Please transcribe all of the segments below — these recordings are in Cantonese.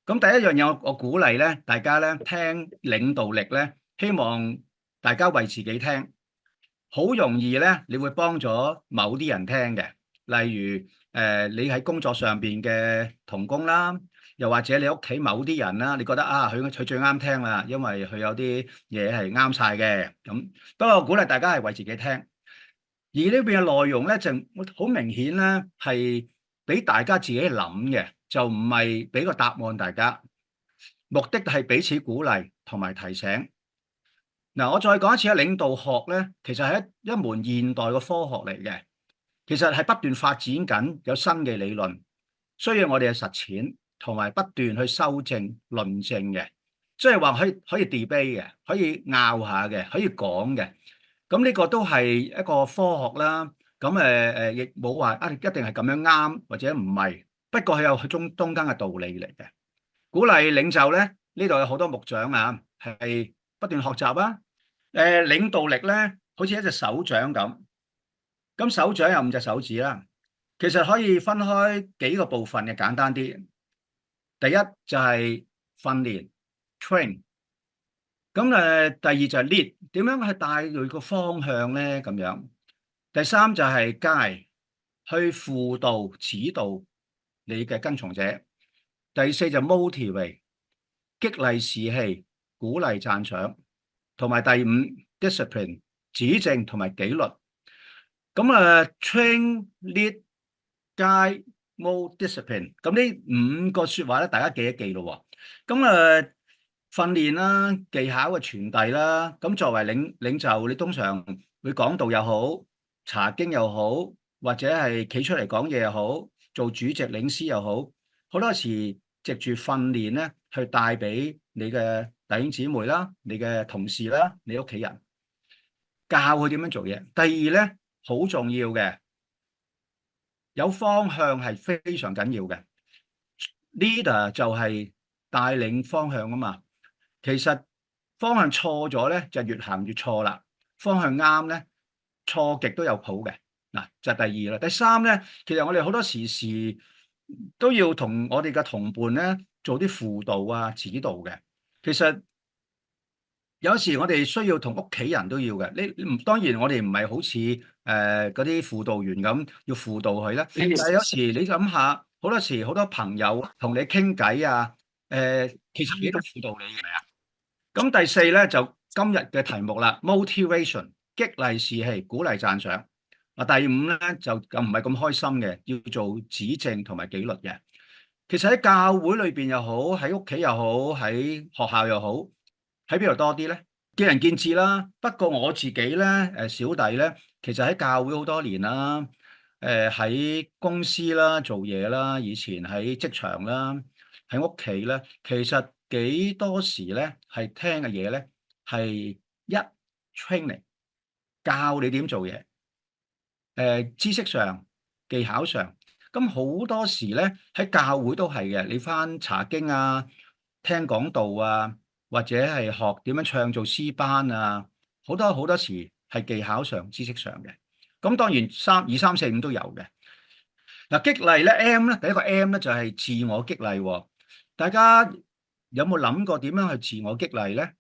咁第一樣嘢，我鼓勵咧，大家咧聽領導力咧，希望大家為自己聽，好容易咧，你會幫咗某啲人聽嘅，例如你喺工作上邊嘅同工啦，又或者你屋企某啲人啦，你覺得啊，佢最啱聽啦，因為佢有啲嘢係啱晒嘅咁。不過我鼓勵大家係為自己聽，而呢邊嘅內容咧就好明顯咧係俾大家自己諗嘅，就唔係俾個答案大家。目的係彼此鼓勵同埋提醒。嗱，我再講一次啊，領導學咧，其實係一門現代嘅科學嚟嘅，其實係不斷發展緊，有新嘅理論，需要我哋嘅實踐同埋不斷去修正論證嘅，即係話可以 debate 嘅，可以拗下嘅，可以講嘅。咁呢個都係一個科學啦。咁亦冇話一定係咁樣啱或者唔係，不過佢有佢中間嘅道理嚟嘅。鼓勵領袖咧，呢度有好多木匠啊，係不斷學習啊。領導力咧，好似一隻手掌咁，咁手掌有5隻手指啦，其實可以分開幾個部分嘅，簡單啲。第一就係訓練 train，咁第二就係 lead，點樣去帶佢個方向咧咁樣。第三就係 guide，去輔導指導你嘅跟從者。第四就 motivate，激勵士氣，鼓勵讚賞，同埋第五 discipline，指正同埋紀律。咁train lead guide mold discipline，咁呢5個說話咧，大家記一記咯。咁訓練啦，技巧嘅傳遞啦，咁作為領袖，你通常會講道又好，查經又好，或者係企出嚟講嘢又好，做主席領詩又好，好多時藉住訓練咧，去帶俾你嘅弟兄姊妹啦，你嘅同事啦，你屋企人，教佢點樣做嘢。第二咧，好重要嘅，有方向係非常緊要嘅。Leader 就係帶領方向啊嘛。其實方向錯咗咧，就越行越錯啦。方向啱咧，錯極都有譜嘅。嗱，就係第二啦。第三咧，其實我哋好多時都要同我哋嘅同伴咧做啲輔導啊、指導嘅。其實有時我哋需要同屋企人都要嘅。你唔當然我哋唔係好似嗰啲輔導員咁要輔導佢啦。但係有時你諗下，好多時好多朋友同你傾偈啊，其實你都輔導你係咪啊？咁第四咧就今日嘅題目啦，motivation 激勵士氣，鼓勵讚賞。第五咧就唔係咁開心嘅，要做指正同埋紀律嘅。其實喺教會裏邊又好，喺屋企又好，喺學校又好，喺邊度多啲咧？見仁見智啦。不過我自己咧，小弟咧，其實喺教會好多年啦，喺公司啦做嘢啦，以前喺職場啦，喺屋企咧，其實幾多時咧係聽嘅嘢咧係一 training 教你點做嘢，知識上、技巧上，咁好多時咧喺教會都係嘅。你返查經啊、聽講道啊，或者係學點樣唱做詩班啊，好多好多時係技巧上、知識上嘅。咁當然二三四五都有嘅。嗱，激勵咧 M 咧，第一個 M 咧就係自我激勵喎。大家有冇諗過點樣去自我激勵咧？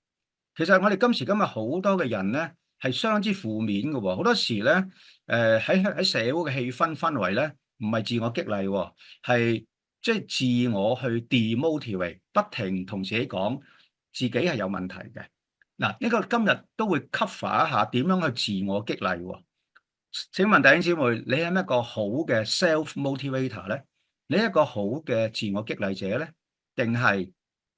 其實我哋今時今日好多嘅人咧係相當之負面嘅喎，好多時咧喺社會嘅氣氛圍咧唔係自我激勵喎，係即係自我去 demotivate，不停同自己講自己係有問題嘅。嗱，呢個今日都會 cover 一下點樣去自我激勵喎。請問弟兄姊妹，你係一個好嘅 self motivator 咧？你係一個好嘅自我激勵者咧？定係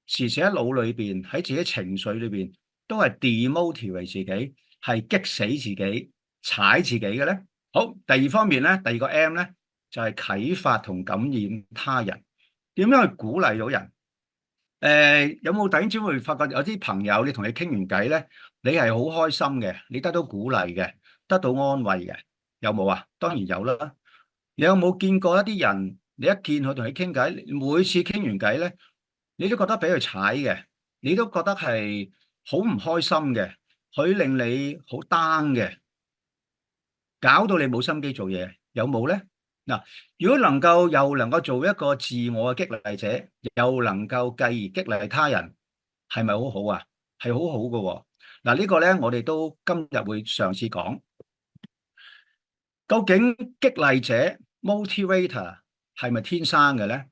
時時喺腦裏邊喺自己情緒裏邊都係 demotivate 自己，係激死自己、踩自己嘅咧？好，第二方面咧，第二個 M 咧就係啟發同感染他人，點樣去鼓勵到人？有冇弟兄姊妹發覺有啲朋友你同你傾完偈咧，你係好開心嘅，你得到鼓勵嘅，得到安慰嘅，有冇啊？當然有啦。你有冇見過一啲人，你一見佢同你傾偈，每次傾完偈咧，你都覺得俾佢踩嘅，你都覺得係好唔開心嘅，佢令你好 down 嘅，搞到你冇心機做嘢，有冇咧？嗱，如果又能夠做一個自我嘅激勵者，又能夠繼而激勵他人，係咪好好啊？係好好嘅喎。嗱，呢個咧，我哋都今日會嘗試講，究竟激勵者 motivator 係咪天生嘅咧？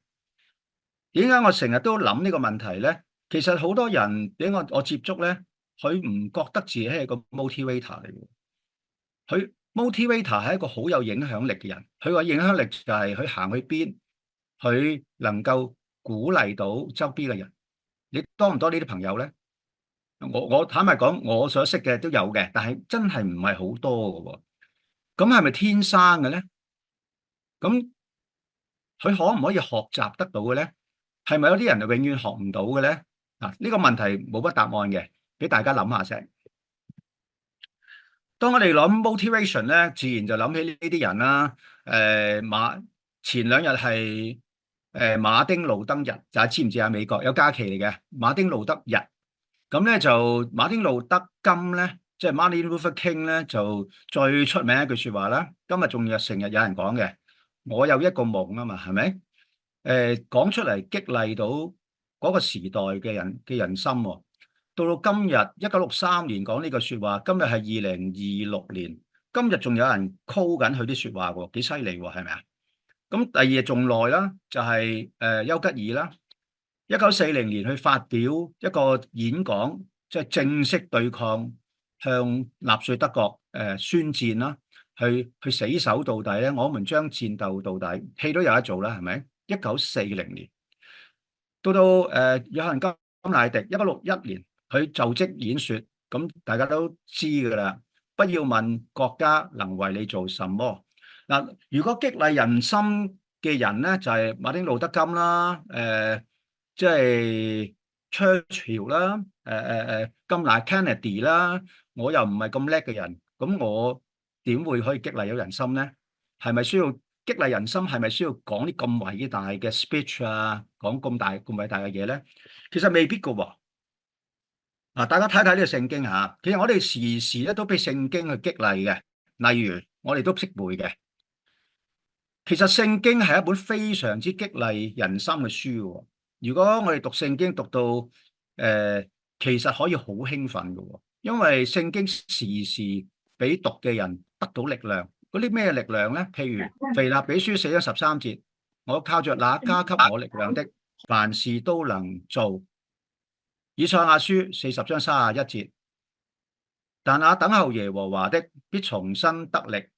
點解我成日都諗呢個問題咧？其實好多人俾我接觸咧，佢唔覺得自己係個 motivator 嚟嘅。佢 motivator 係一個好有影響力嘅人，佢個影響力就係佢行去邊，佢能夠鼓勵到周邊嘅人。你多唔多呢啲朋友咧？我坦白講，我所識嘅都有嘅，但係真係唔係好多嘅喎。咁係咪天生嘅咧？咁佢可唔可以學習得到嘅咧？係咪有啲人就永遠學唔到嘅咧？嗱，呢個問題冇乜答案嘅，俾大家諗下先。當我哋諗 motivation 咧，自然就諗起呢啲人啦。前兩日係馬丁路德日，大家知唔知啊？美國有假期嚟嘅馬丁路德日。咁咧就馬丁路德金咧，即係 Martin Luther King 咧，就最出名一句説話啦。今日仲有成日有人講嘅，我有一個夢啊嘛，係咪？講出嚟激勵到嗰個時代嘅人心喎。到今日1963年講呢句説話，今日係2026年，今日仲有人 call 緊佢啲説話喎，幾犀利喎，係咪啊？咁第二日仲耐啦，就係丘吉爾啦。1940年去發表一個演講，即係正式對抗向納粹德國宣戰啦，去死守到底咧，我們將戰鬥到底，戲都有得做啦，係咪？1940年到約翰甘迺迪1961年佢就職演說，咁大家都知㗎啦。不要問國家能為你做什麼。嗱，如果激勵人心嘅人咧，就係馬丁路德金啦，即係 Churchill 啦，甘乃 Kennedy 啦。我又唔係咁叻嘅人，咁我點會可以激勵有人心咧？係咪需要激勵人心？係咪需要講啲咁偉大嘅 speech 啊？講咁偉大嘅嘢咧？其實未必㗎喎。嗱，大家睇睇呢個聖經嚇，其實我哋時時咧都俾聖經去激勵嘅。例如我哋都識背嘅，其實聖經係一本非常之激勵人心嘅書喎。如果我哋讀聖經讀到其實可以好興奮嘅喎，因為聖經時時俾讀嘅人得到力量。嗰啲咩力量咧？譬如腓立比書4:13，我靠着那加給我力量的，凡事都能做。以賽亞書40:31，但那等候耶和華的必重新得力，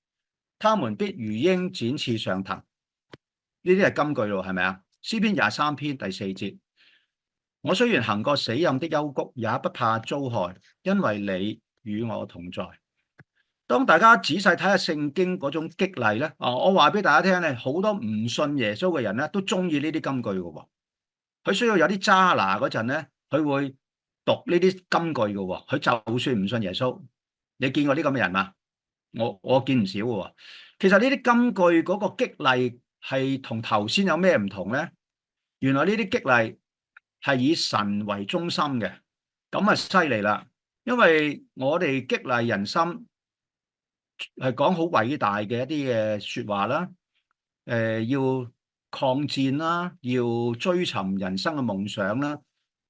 他們必如鷹展翅上騰。呢啲係金句咯，係咪啊？詩篇23篇第4節，我雖然行過死蔭的幽谷，也不怕遭害，因為你與我同在。當大家仔細睇下聖經嗰種激勵咧，我話俾大家聽咧，好多唔信耶穌嘅人咧都中意呢啲金句嘅喎。佢需要有啲渣拿嗰陣咧，佢會讀呢啲金句嘅喎。佢就算唔信耶穌，你見過啲咁嘅人嗎？我見唔少嘅喎。其實呢啲金句嗰個激勵係同頭先有咩唔同咧？原來呢啲激勵係以神為中心嘅，咁啊犀利啦！因為我哋激勵人心係講好偉大嘅一啲嘅説話啦，要抗戰啦，要追尋人生嘅夢想啦，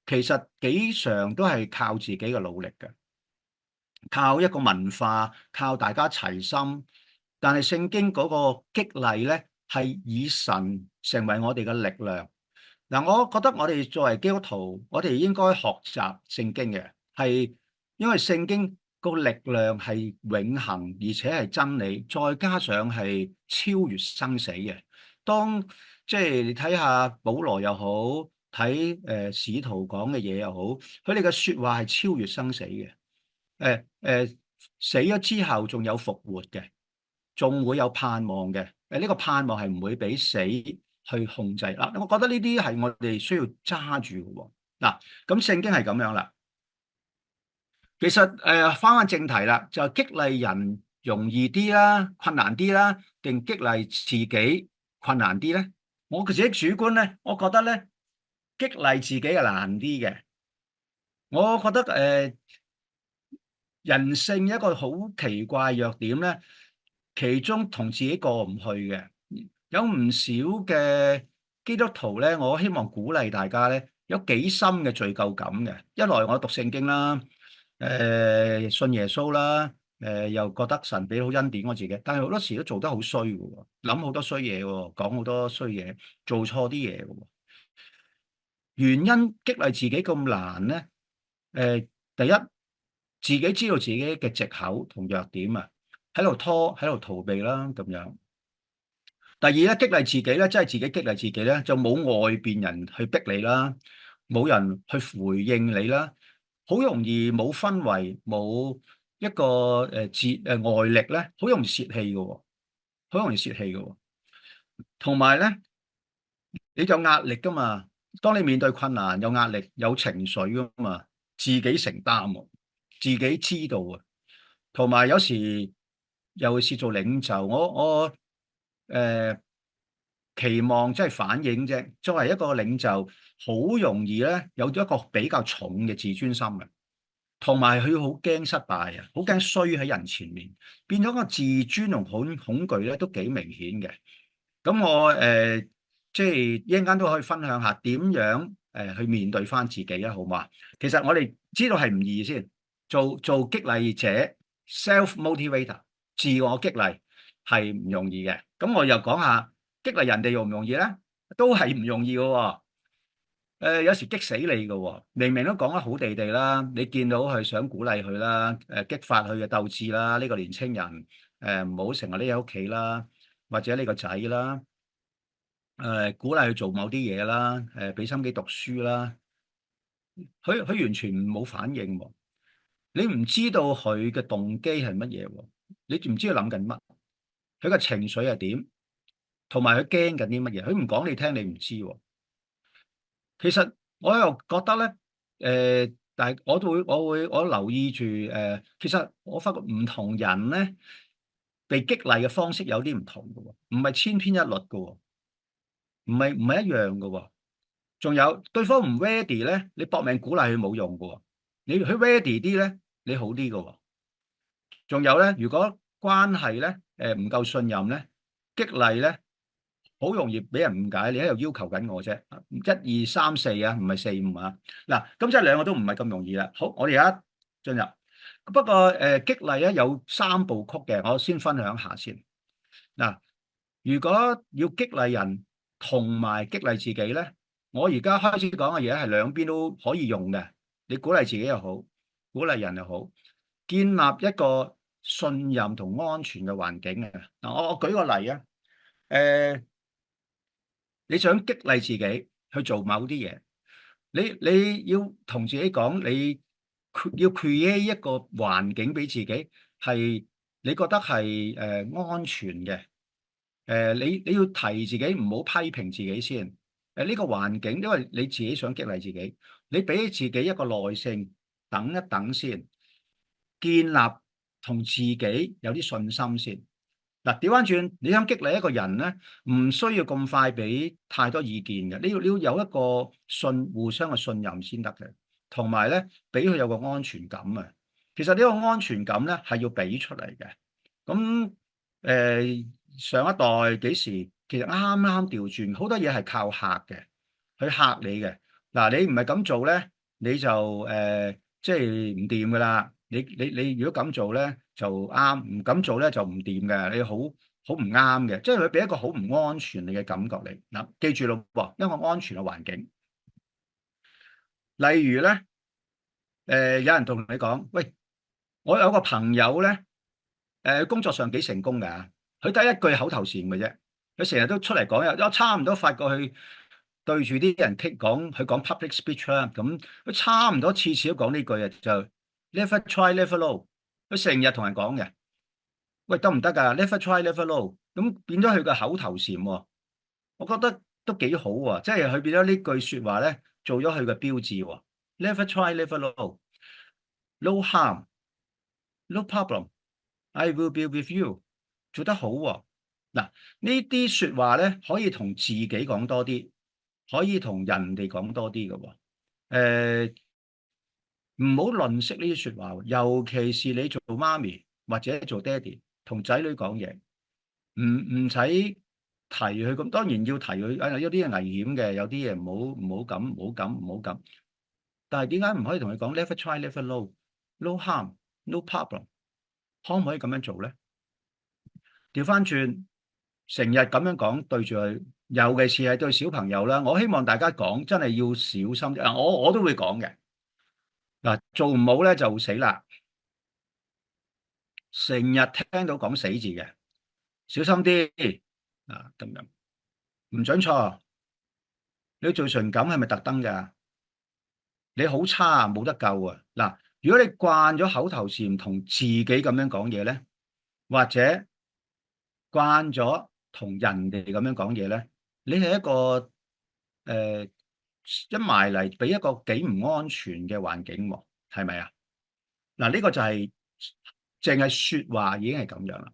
其實幾常都係靠自己嘅努力嘅，靠一個文化，靠大家齊心。但係聖經嗰個激勵咧，係以神成為我哋嘅力量。嗱，我覺得我哋作為基督徒，我哋應該學習聖經嘅，係因為聖經個力量係永恆，而且係真理，再加上係超越生死嘅。當即係你睇下保羅又好，睇使徒講嘅嘢又好，佢哋嘅説話係超越生死嘅。死咗之後仲有復活嘅，仲會有盼望嘅。呢個盼望係唔會俾死去控制啦。我覺得呢啲係我哋需要揸住嘅喎。嗱，咁聖經係咁樣啦。其實返正題啦，就激勵人容易啲啦，困難啲啦，定激勵自己困難啲咧？我自己主觀咧，我覺得咧激勵自己係難啲嘅。我覺得人性一個好奇怪弱點咧，其中同自己過唔去嘅。有唔少嘅基督徒咧，我希望鼓勵大家咧，有幾深嘅罪疚感嘅。一來我讀聖經啦，信耶穌啦，又覺得神俾好恩典我自己，但係好多時都做得好衰嘅喎，諗好多衰嘢喎，講好多衰嘢，做錯啲嘢嘅喎。原因激勵自己咁難咧？第一，自己知道自己嘅藉口同弱點啊，喺度拖，喺度逃避啦，咁樣。第二咧，激勵自己咧，即係自己激勵自己咧，就冇外邊人去逼你啦，冇人去回應你啦，好容易冇氛圍，冇一個外力咧，好容易泄氣嘅喎，好容易泄氣嘅喎。同埋咧，你有壓力噶嘛？當你面對困難，有壓力、有情緒噶嘛，自己承擔喎，自己知道啊。同埋有時尤其是做領袖，我期望即係反映啫。作為一個領袖，好容易咧有咗一個比較重嘅自尊心嘅，同埋佢好驚失敗啊，好驚衰喺人前面，變咗個自尊同恐懼咧都幾明顯嘅。咁我即係一陣間都可以分享下點樣去面對翻自己啊，好嘛？其實我哋知道係唔易先，做激勵者 self motivator 自我激勵係唔容易嘅。咁我又講下激勵人哋容唔容易咧？都係唔容易嘅喎。有時激死你嘅喎，明明都講得好地地啦，你見到佢想鼓勵佢啦，激發佢嘅鬥志啦，呢個年青人唔好成日匿喺屋企啦，或者呢個仔啦。鼓勵佢做某啲嘢啦，俾心機讀書啦，佢完全冇反應喎。你唔知道佢嘅動機係乜嘢喎？你唔知佢諗緊乜？佢嘅情緒係點？同埋佢驚緊啲乜嘢？佢唔講你聽，你唔知喎。其實我又覺得咧，但係我留意住其實我發覺唔同人咧被激勵嘅方式有啲唔同嘅喎，唔係千篇一律嘅喎，唔係一樣嘅喎。仲有對方唔 ready 咧，你搏命鼓勵佢冇用嘅喎。你佢 ready 啲咧，你好啲嘅喎。仲有咧，如果關係咧，唔夠信任咧，激勵咧，好容易俾人誤解，你喺度要求緊我啫。一二三四啊，唔係四五啊。嗱，咁即係兩個都唔係咁容易啦。好，我哋而家進入。不過激勵咧有三部曲嘅，我先分享下先。嗱，如果要激勵人同埋激勵自己咧，我而家開始講嘅嘢係兩邊都可以用嘅。你鼓勵自己又好，鼓勵人又好，建立一個信任同安全嘅環境嘅。嗱，我舉個例啊，誒，你想激勵自己去做某啲嘢，你要同自己講，你要 create 一個環境俾自己，係你覺得係安全嘅。你要提自己唔好批評自己先。呢個環境，因為你自己想激勵自己，你俾自己一個耐性，等一等先，建立同自己有啲信心先。嗱，調翻轉，你想激勵一個人咧，唔需要咁快俾太多意見嘅。你要有一個互相嘅信任先得嘅，同埋咧俾佢有個安全感啊。其實呢個安全感咧係要俾出嚟嘅。咁上一代幾時其實啱啱調轉，好多嘢係靠嚇嘅，去嚇你嘅。嗱，你唔係咁做咧，你就即係唔掂噶啦。你如果咁做咧就啱，唔咁做咧就唔掂嘅。你好唔啱嘅，即係佢俾一個好唔安全你嘅感覺你。嗱，記住咯喎，一個安全嘅環境。例如咧，有人同你講，喂，我有個朋友咧，工作上幾成功㗎，佢得一句口頭禪嘅啫，佢成日都出嚟講嘢，我差唔多發覺佢對住啲人講，佢講 public speech 啦，咁佢差唔多次次都講呢句啊，就 never try never know，佢成日同人講嘅，喂，得唔得㗎？never try never know，咁變咗佢個口頭禪喎，我覺得都幾好喎，即係佢變咗呢句説話咧，做咗佢嘅標誌喎，never try never know，no harm，no problem，I will be with you，做得好喎。嗱，呢啲説話咧，可以同自己講多啲，可以同人哋講多啲嘅喎。唔好吝嗇呢啲説話喎，尤其是你做媽咪或者做爹哋，同仔女講嘢，唔使提佢，咁當然要提佢。有啲嘢危險嘅，有啲嘢唔好咁，唔好咁，唔好咁。但係點解唔可以同佢講 never try, never know, no harm, no problem？可唔可以咁樣做咧？調翻轉，成日咁樣講對住佢，尤其是係對小朋友啦。我希望大家講真係要小心啲。我都會講嘅。嗱，做唔好咧就死啦。成日聽到講死字嘅，小心啲啊！咁樣唔准錯。你做唇感係咪特登㗎？你好差啊，冇得救啊！嗱，如果你慣咗口頭禪同自己咁樣講嘢咧，或者慣咗同人哋咁樣講嘢咧，你係一個誒一埋嚟俾一個幾唔安全嘅環境喎，係咪啊？嗱，呢個就係淨係説話已經係咁樣啦。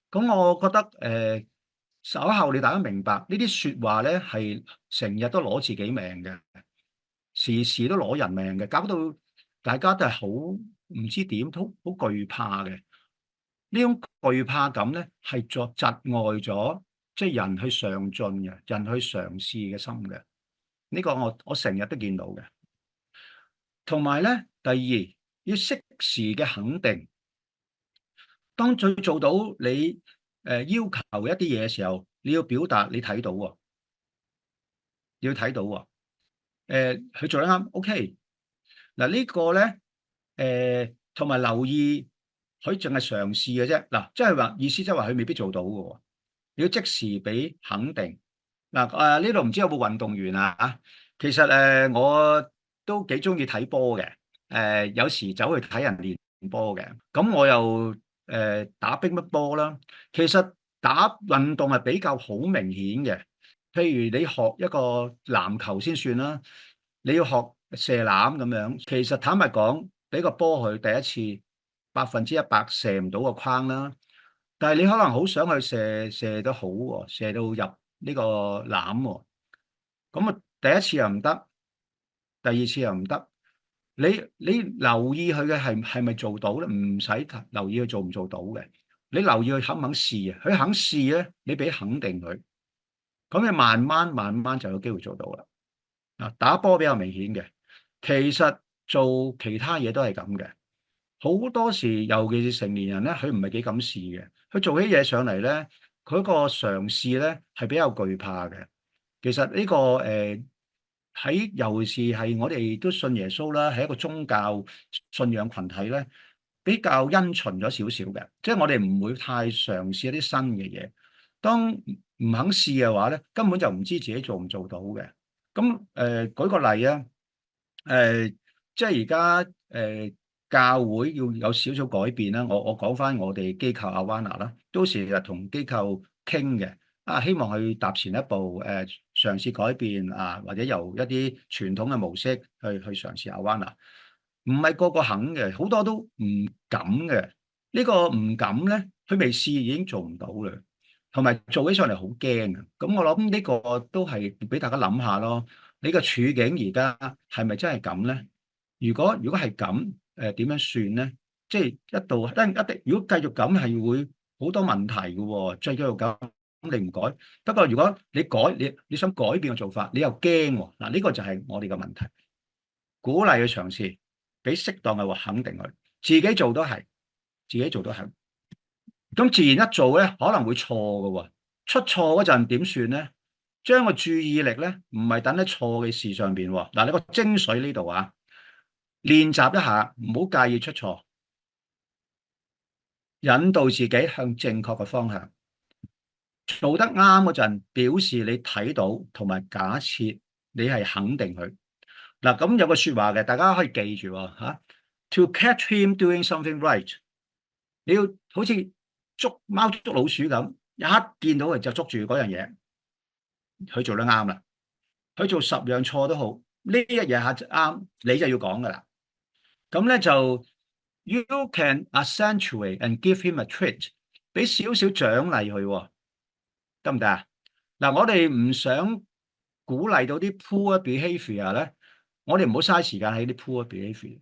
咁我覺得稍後你大家明白呢啲説話咧係成日都攞自己命嘅，時時都攞人命嘅，搞到大家都係好唔知點，都好懼怕嘅。呢種懼怕感咧係作窒礙咗即係人去上進嘅，人去嘗試嘅心嘅。呢個我成日都見到嘅。同埋咧，第二要適時嘅肯定。當佢做到你要求一啲嘢嘅時候，你要表達你睇到喎，你要睇到喎。佢做得啱，OK。嗱呢個咧，同埋留意佢淨係嘗試嘅啫。嗱，即係話意思即係話佢未必做到嘅喎。你要即時俾肯定。嗱呢度唔知有冇運動員啊？其實我都幾中意睇波嘅。有時走去睇人練波嘅。咁我又打乒乓波啦。其實打運動係比較好明顯嘅。譬如你學一個籃球先算啦，你要學射籃咁樣，其實坦白講，俾個波佢第一次100%射唔到個框啦，但係你可能好想去射得好喎，射到入呢個籃喎，咁啊第一次又唔得，第二次又唔得，你留意佢嘅係咪做到咧？唔使留意佢做唔做到嘅，你留意佢肯唔肯試啊？佢肯試咧，你俾肯定佢。咁你慢慢慢慢就有機會做到啦。嗱，打波比較明顯嘅，其實做其他嘢都係咁嘅。好多時，尤其是成年人咧，佢唔係幾敢試嘅。佢做起嘢上嚟咧，佢個嘗試咧係比較懼怕嘅。其實呢個喺尤其是係我哋都信耶穌啦，係一個宗教信仰群體咧，比較因循咗少少嘅，即係我哋唔會太嘗試一啲新嘅嘢。當唔肯試嘅話咧，根本就唔知自己做唔做到嘅。咁舉個例啊，即係而家教會要有少少改變啦。我講翻我哋機構 Awana 啦，都成日同機構傾嘅。希望去踏前一步，嘗試改變啊，或者由一啲傳統嘅模式去嘗試 Awana。唔係個個肯嘅，好多都唔敢嘅。呢個唔敢咧，佢未試已經做唔到啦，同埋做起上嚟好驚嘅。咁我諗呢個都係俾大家諗下咯。你個處境而家係咪真係咁咧？如果係咁，點樣算咧？即係一定，如果繼續咁係會好多問題嘅喎。再繼續咁你唔改，不過如果你改，你想改變個做法，你又驚喎。嗱，呢個就係我哋嘅問題。鼓勵去嘗試，俾適當嘅話肯定佢，自己做都係，自己做都係。咁自然一做咧，可能會錯嘅喎。出錯嗰陣點算咧？將個注意力咧，唔係等喺錯嘅事上邊喎。嗱，你個精髓呢度啊，練習一下，唔好介意出錯，引導自己向正確嘅方向。做得啱嗰陣，表示你睇到同埋假設你係肯定佢。嗱，咁有個説話嘅，大家可以記住喎嚇。To catch him doing something right，你要好似捉貓捉老鼠咁，一見到佢就捉住嗰樣嘢，佢做得啱啦。佢做10樣錯都好，呢一樣下啱，你就要講噶啦。咁咧就 You can accentuate and give him a treat，俾少少獎勵佢，得唔得啊？嗱，我哋唔想鼓勵到啲 poor behaviour 咧，我哋唔好嘥時間喺啲 poor behaviour。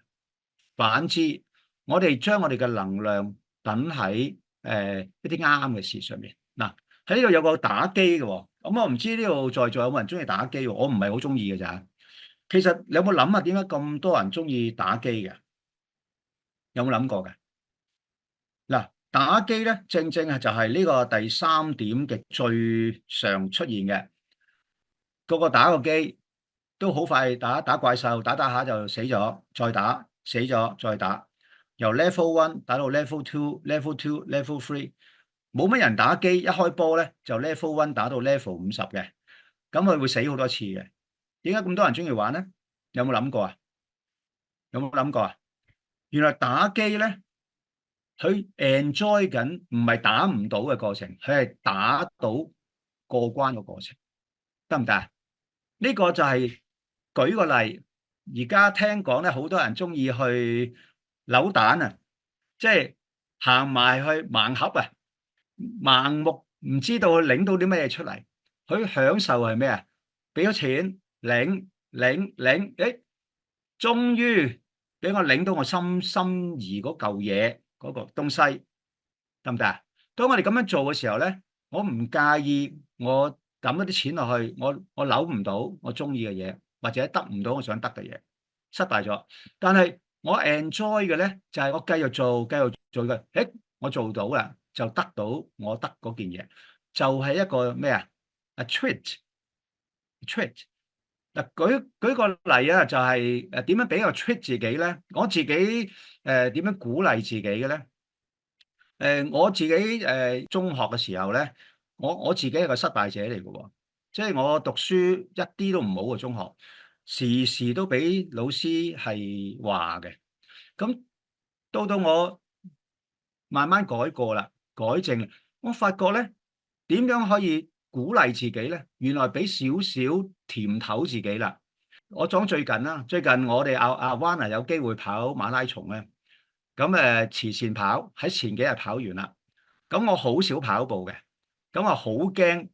反之，我哋將我哋嘅能量等喺一啲啱嘅事上面。嗱，喺呢度有個打機嘅喎，咁我唔知呢度在座有冇人中意打機喎？我唔係好中意嘅咋。其實你有冇諗下點解咁多人中意打機嘅？有冇諗過嘅？嗱，打機咧，正正係就係呢個第三點嘅最常出現嘅。個個打個機都好快打怪獸，打打下就死咗，再打死咗再打，由 level one 打到 level two，level two，level three，冇乜人打機一開波咧就 level one 打到 level 50嘅，咁佢會死好多次嘅。點解咁多人中意玩咧？有冇諗過啊？有冇諗過啊？原來打機咧，佢 enjoy 緊唔係打唔到嘅過程，佢係打到過關嘅過程，得唔得啊？呢個就係舉個例，而家聽講咧，好多人中意去扭蛋啊，即係行埋去盲盒啊，盲目唔知道領到啲乜嘢出嚟，佢享受係咩啊？俾咗錢領，誒，終於俾我領到我心儀嗰嚿嘢嗰個東西，得唔得啊？當我哋咁樣做嘅時候咧，我唔介意我抌一啲錢落去，我扭唔到我中意嘅嘢，或者得唔到我想得嘅嘢，失敗咗。但係我 enjoy 嘅咧，就係我繼續做嘅。誒，我做到啦，就得到我得嗰件嘢，就係一個咩啊？A treat。嗱，舉個例啊，就係點樣俾個 treat 自己咧？我自己點樣鼓勵自己嘅咧？我自己中學嘅時候咧，我自己係個失敗者嚟嘅喎，即係我讀書一啲都唔好嘅中學，時時都俾老師係話嘅。咁到我慢慢改過啦，改正，我發覺咧點樣可以鼓勵自己咧？原來俾少少甜頭自己啦。我講最近啦，最近我哋阿灣啊有機會跑馬拉松咧，咁慈善跑喺前幾日跑完啦。咁我好少跑步嘅，咁我好驚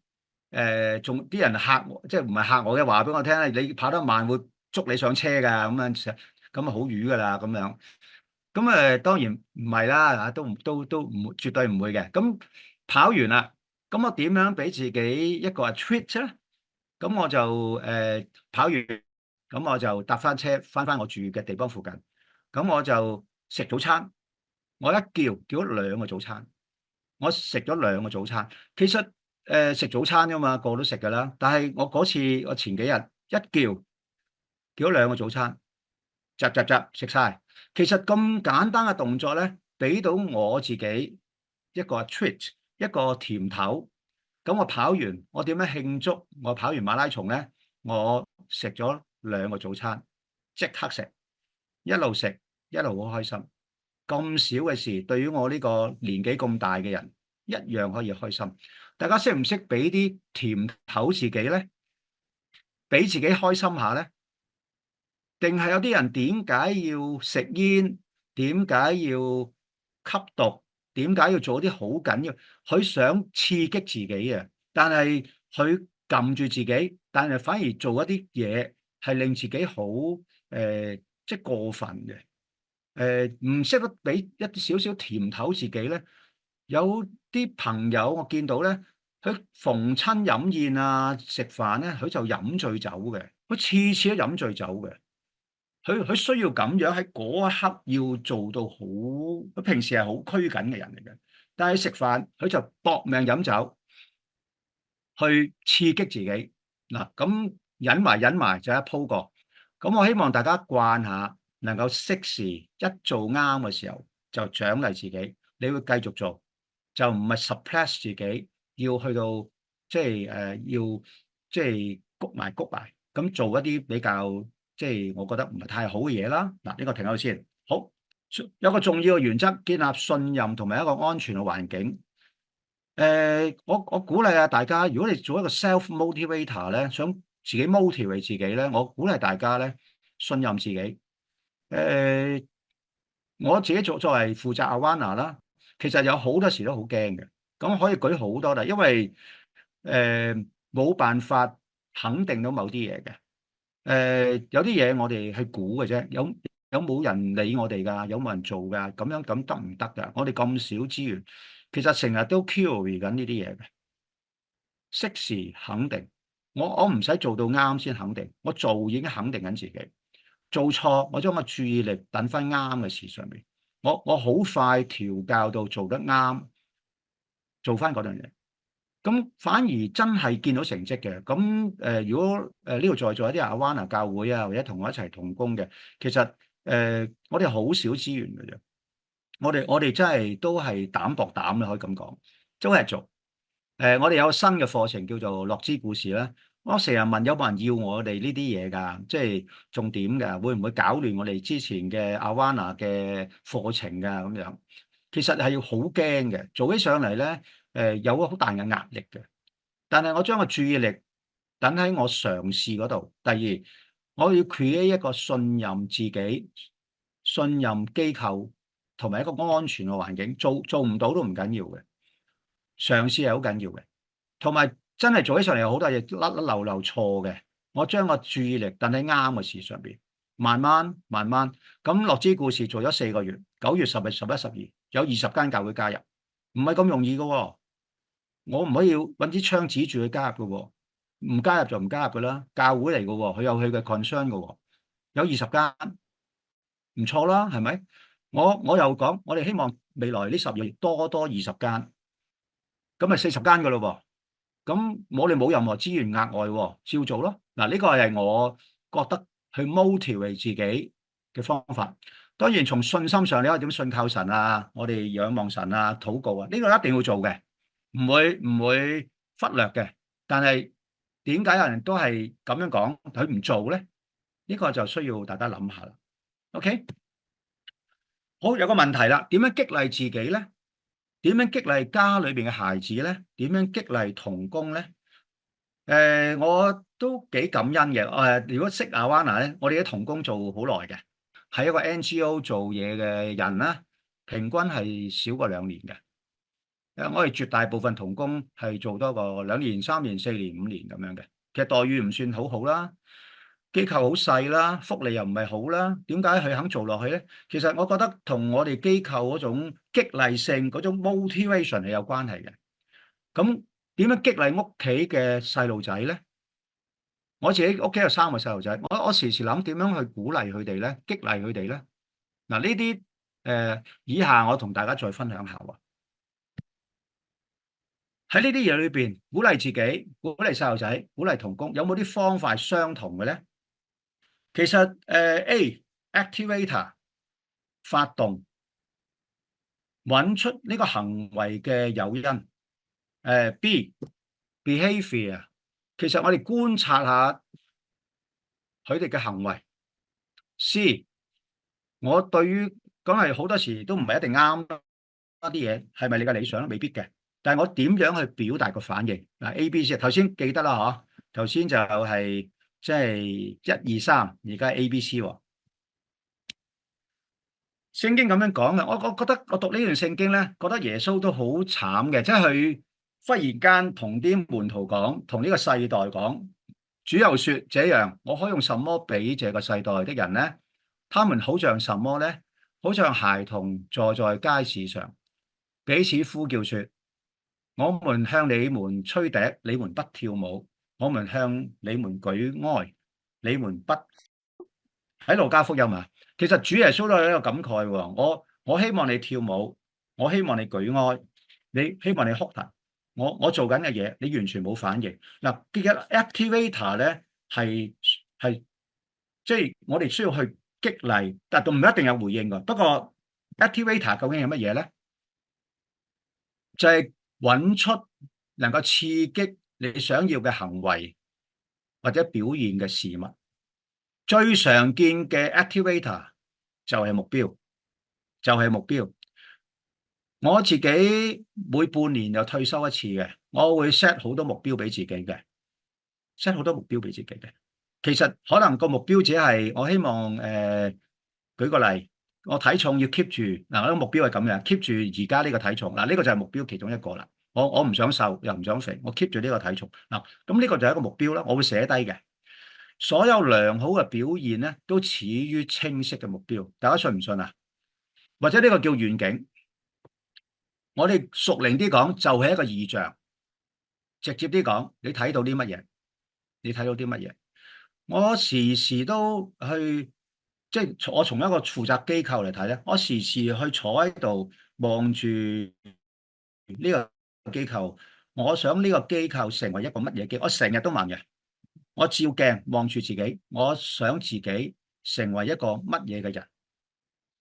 仲啲人嚇我，即係唔係嚇我嘅話俾我聽咧，你跑得慢會捉你上車㗎，咁啊好瘀㗎啦咁樣。咁當然唔係啦，都唔絕對唔會嘅。咁跑完啦，咁我點樣俾自己一個 treat 咧？咁我就跑完，咁我就搭翻車翻我住嘅地方附近，咁我就食早餐。我一叫咗兩個早餐。我食咗兩個早餐，其實食早餐㗎嘛，個個都食㗎啦。但係我嗰次我前幾日一叫咗兩個早餐，集食晒。其實咁簡單嘅動作咧，俾到我自己一個 treat，一個甜頭。咁我跑完，我點樣慶祝我跑完馬拉松咧？我食咗兩個早餐，即刻食，一路食一路好開心。咁少嘅事，對於我呢個年紀咁大嘅人，一樣可以開心。大家識唔識俾啲甜頭自己咧？俾自己開心下咧？定係有啲人點解要食煙？點解要吸毒？點解要做啲好緊要？佢想刺激自己啊，但係佢撳住自己，但係反而做一啲嘢係令自己好即係過分嘅。唔識得俾一啲少少甜頭自己咧，有啲朋友我見到咧，佢逢親飲宴啊、食飯咧，佢就飲醉酒嘅，佢次次都飲醉酒嘅。佢需要咁樣喺嗰一刻要做到好，佢平時係好拘謹嘅人嚟嘅，但係食飯佢就搏命飲酒去刺激自己。嗱，咁忍埋就一鋪過。咁我希望大家慣下，能夠適時一做啱嘅時候就獎勵自己，你會繼續做，就唔係 suppress 自己，要去到即係要即係谷埋，咁做一啲比較即係我覺得唔係太好嘅嘢啦。嗱，呢個停喺度先。好，有個重要嘅原則，建立信任同埋一個安全嘅環境。我鼓勵大家，如果你做一個 self motivator 咧，想自己 motivate 自己咧，我鼓勵大家咧信任自己。誒、我自己作為負責 Awana 啦，其實有好多時都好驚嘅。咁可以舉好多啦，因為冇辦法肯定到某啲嘢嘅。有啲嘢我哋去估嘅啫，有冇人理我哋㗎？有冇人做㗎？咁得唔得㗎？我哋咁少資源，其實成日都 query 緊呢啲嘢嘅。適時肯定。我唔使做到啱先肯定，我做已經肯定緊自己。做錯，我將個注意力等翻啱嘅事上面。我好快調教到做得啱，做翻嗰樣嘢。咁反而真係見到成績嘅。咁如果呢度在座一啲阿灣拿教會啊，或者同我一齊同工嘅，其實我哋好少資源嘅啫。我哋真係都係膽薄膽啦，可以咁講，都係做。我哋有個新嘅課程叫做樂之故事啦。我成日問有冇人要我哋呢啲嘢㗎？即係重點㗎，會唔會搞亂我哋之前嘅阿灣拿嘅課程㗎？咁樣其實係要好驚嘅，做起上嚟咧，有個好大嘅壓力嘅。但係我將個注意力等喺我嘗試嗰度。第二，我要 create 一個信任自己、信任機構同埋一個安全嘅環境。做唔到都唔緊要嘅，嘗試係好緊要嘅。同埋真係做起上嚟有好多嘢甩甩漏漏錯嘅。我將個注意力等喺啱嘅事上邊，慢慢慢慢咁。樂之故事做咗4個月，9月、10月、11、12有20間教會加入，唔係咁容易嘅喎。我唔可以揾支槍指住佢加入嘅喎，唔加入就唔加入嘅啦。教會嚟嘅喎，佢有佢嘅 concern 嘅喎，有20間，唔錯啦，係咪？我又講，我哋希望未來呢10月多20間，咁咪40間嘅咯喎。咁我哋冇任何資源額外喎，照做咯。嗱，呢個係我覺得去 motivate 自己嘅方法。當然從信心上，你可以點信靠神啊，我哋仰望神啊，禱告啊，呢個一定要做嘅。唔會忽略嘅。但係點解有人都係咁樣講，佢唔做咧？呢個就需要大家諗下啦。OK，好，有個問題啦，點樣激勵自己咧？點樣激勵家裏邊嘅孩子咧？點樣激勵同工咧？我都幾感恩嘅。如果識阿 Wana 咧，我哋啲同工做好耐嘅，係一個 NGO 做嘢嘅人啦，平均係少過2年嘅。我哋絕大部分同工係做多過2年、3年、4年、5年咁樣嘅。其實待遇唔算好好啦，機構好細啦，福利又唔係好啦。點解佢肯做落去咧？其實我覺得同我哋機構嗰種激勵性、嗰種 motivation 係有關係嘅。咁點樣激勵屋企嘅細路仔咧？我自己屋企有3個細路仔，我時時諗點樣去鼓勵佢哋咧，激勵佢哋咧。嗱，呢啲以下我同大家再分享下喎。喺呢啲嘢裏邊，鼓勵自己、鼓勵細路仔、鼓勵同工，有冇啲方法係相同嘅咧？其實A activator 發動，揾出呢個行為嘅誘因。B behavior，其實我哋觀察下佢哋嘅行為。C，我對於講係好多時都唔係一定啱一啲嘢，係咪你嘅理想未必嘅。但係我點樣去表達個反應？嗱，A、B、C 頭先記得啦，嗬？頭先就係即係1、2、3，而家 A、B、C 喎。聖經咁樣講嘅，我覺得我讀呢段聖經咧，覺得耶穌都好慘嘅，即係佢忽然間同啲門徒講，同呢個世代講，主又說這樣，我可用什麼比這個世代的人呢？他們好像什麼呢？好像孩童坐在街市上，彼此呼叫說：我們向你們吹笛，你們不跳舞；我們向你們舉哀，你們不喺路加福音啊。其實主耶穌都有一個感慨喎。我希望你跳舞，我希望你舉哀，你希望你哭騰。我做緊嘅嘢，你完全冇反應。嗱，記得 activator 咧係即係我哋需要去激勵，但係都唔一定有回應㗎。不過 activator 究竟係乜嘢咧？就係揾出能夠刺激你想要嘅行為或者表現嘅事物。最常見嘅 activator 就係目標，就係目標。我自己每半年就退休一次嘅，我會 set 好多目標俾自己嘅，set 好多目標俾自己嘅。其實可能個目標只係我希望舉個例，我體重要 keep 住嗱，我個目標係咁樣 keep 住而家呢個體重嗱，呢個就係目標其中一個啦。我唔想瘦又唔想肥，我 keep 住呢個體重嗱，咁呢個就係一個目標啦。我會寫低嘅。所有良好嘅表現咧，都始於清晰嘅目標。大家信唔信啊？或者呢個叫願景？我哋熟齡啲講，就係一個異象，直接啲講，你睇到啲乜嘢？你睇到啲乜嘢？我時時都去，即係我從一個負責機構嚟睇咧，我時時去坐喺度望住呢個機構，我想呢個機構成為一個乜嘢機構？我成日都問嘅，我照鏡望住自己，我想自己成為一個乜嘢嘅人？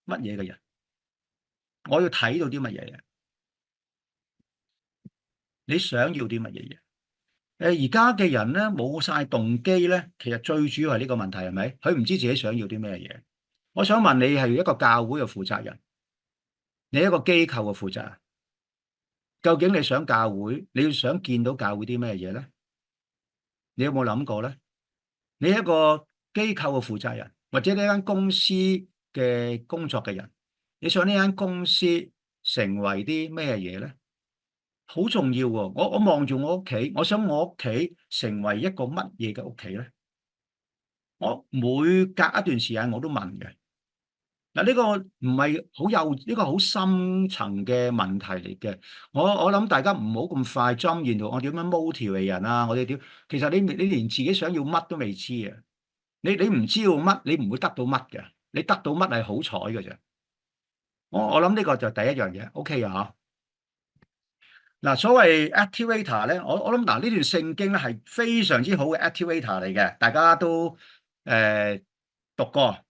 乜嘢嘅人？我要睇到啲乜嘢嘢？你想要啲乜嘢嘢？而家嘅人咧冇晒動機咧，其實最主要係呢個問題係咪？佢唔知自己想要啲咩嘢。我想問你係一個教會嘅負責人，你係一個機構嘅負責人，究竟你想教會，你要想見到教會啲咩嘢咧？你有冇諗過咧？你係一個機構嘅負責人，或者呢間公司嘅工作嘅人，你想呢間公司成為啲咩嘢咧？好重要喎！我望住我屋企，我想我屋企成為一個乜嘢嘅屋企咧？我每隔一段時間我都問嘅。嗱，呢個唔係好幼，呢個好深層嘅問題嚟嘅。我諗大家唔好咁快鑽研到我點樣 motivate 人啊！我哋點？其實你連自己想要乜都未知啊！你唔知道乜，你唔會得到乜嘅。你得到乜係好彩嘅啫。我諗呢個就第一樣嘢，OK 啊嚇。嗱，所謂 activator 咧，我諗嗱呢段聖經咧係非常之好嘅 activator 嚟嘅，大家都誒、讀過。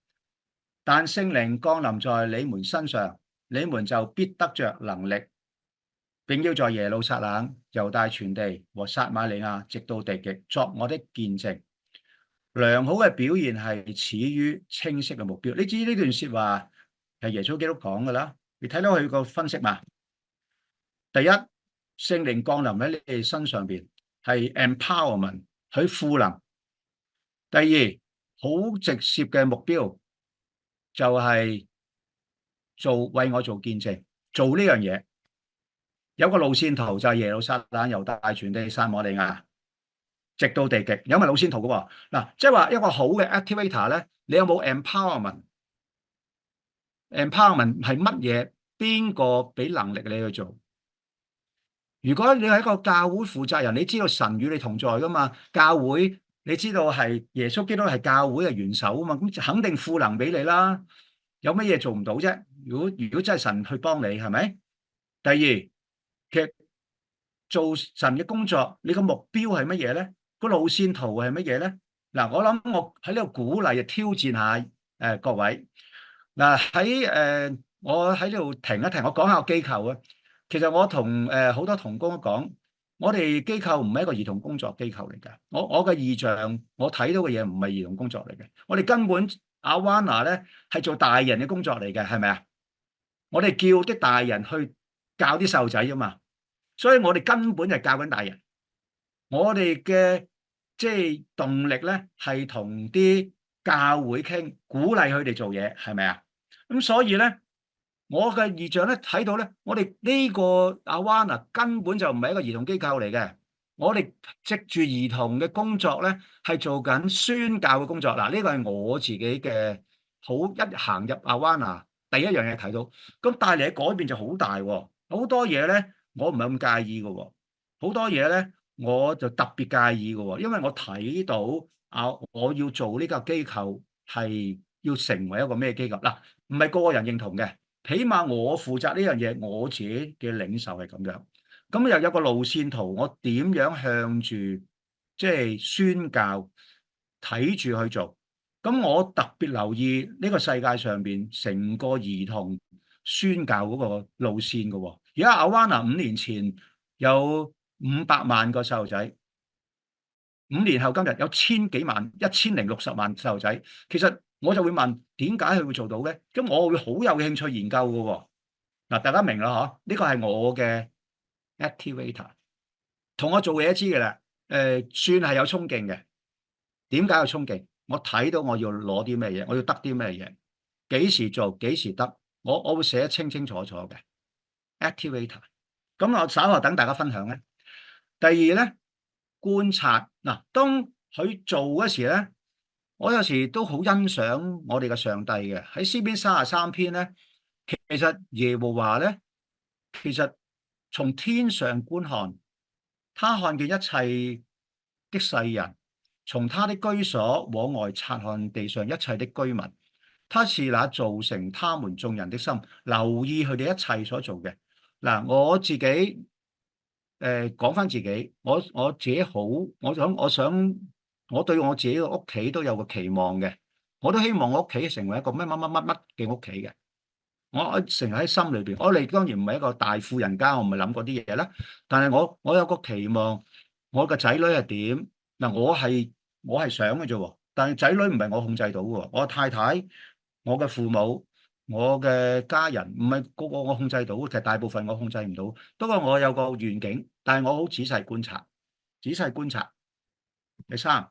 但聖靈降臨在你們身上，你們就必得着能力，並要在耶路撒冷、猶大全地和撒瑪利亞，直到地極，作我的見證。良好嘅表現係始於清晰嘅目標。你知呢段說話係耶穌基督講㗎啦，你睇到佢個分析嘛？第一，聖靈降臨喺你哋身上邊係 empowerment，佢賦能。第二，好直接嘅目標就係為我做見證，做呢樣嘢有個路線圖就係耶路撒冷、猶大全地、撒瑪利亞，直到地極，有埋路線圖嘅喎。嗱，即係話一個好嘅 activator 咧，你有冇 empowerment？empowerment 係乜嘢？邊個俾能力你去做？如果你係一個教會負責人，你知道神與你同在噶嘛？教會你知道係耶穌基督係教會嘅元首啊嘛，咁肯定賦能俾你啦。有乜嘢做唔到啫？如果真係神去幫你，係咪？第二，其實做神嘅工作，你個目標係乜嘢咧？個路線圖係乜嘢咧？嗱，我諗我喺呢度鼓勵挑戰下各位。嗱，我喺呢度停一停，我講下個機構啊。其實我同好多同工都講，我哋機構唔係一個兒童工作機構嚟嘅。我嘅異象，我睇到嘅嘢唔係兒童工作嚟嘅。我哋根本Awana咧係做大人嘅工作嚟嘅，係咪啊？我哋叫啲大人去教啲細路仔啊嘛，所以我哋根本就係教緊大人。我哋嘅即係動力咧，係同啲教會傾，鼓勵佢哋做嘢，係咪啊？咁所以咧，我嘅異象咧睇到咧，我哋呢個Awana根本就唔係一個兒童機構嚟嘅，我哋藉住兒童嘅工作咧，係做緊宣教嘅工作。嗱，呢個係我自己嘅好一行入Awana第一樣嘢睇到，咁帶嚟嘅改變就好大喎。好多嘢咧，我唔係咁介意嘅喎，好多嘢咧。我就特別介意嘅喎，因為我睇到我要做呢個機構係要成為一個咩機構嗱，唔係個個人認同嘅，起碼我負責呢樣嘢，我自己嘅領袖係咁樣，咁又有個路線圖，我點樣向住即係宣教睇住去做，咁我特別留意呢個世界上邊成個兒童宣教嗰個路線嘅喎，而家Awana 5年前有500萬個細路仔，5年後今日有千幾萬、1060萬細路仔。其實我就會問點解佢會做到咧？咁我會好有興趣研究嘅喎。嗱，大家明啦嗬？呢個係我嘅 activator，同我做嘢都知嘅啦。算係有衝勁嘅。點解有衝勁？我睇到我要攞啲咩嘢，我要得啲咩嘢，幾時做，幾時得，我會寫得清清楚楚嘅 activator。咁我稍後等大家分享咧。第二咧，觀察嗱，當佢做嗰時咧，我有時都好欣賞我哋嘅上帝嘅。喺詩篇33篇咧，其實耶和華咧，其實從天上觀看，他看見一切的世人，從他的居所往外察看地上一切的居民。他是那造成他們眾人的心，留意佢哋一切所做嘅。嗱，我自己講翻自己，我自己好，我想我對我自己嘅屋企都有個期望嘅，我都希望我屋企成為一個乜乜乜乜乜嘅屋企嘅。我成日喺心裏邊，我哋當然唔係一個大富人家，我唔係諗嗰啲嘢啦。但係我有個期望，我個仔女係點嗱？我係想嘅啫喎，但係仔女唔係我控制到嘅喎。我太太、我嘅父母、我嘅家人唔係個個我控制到，其實大部分我控制唔到。不過我有個願景，但係我好仔細觀察，仔細觀察。第三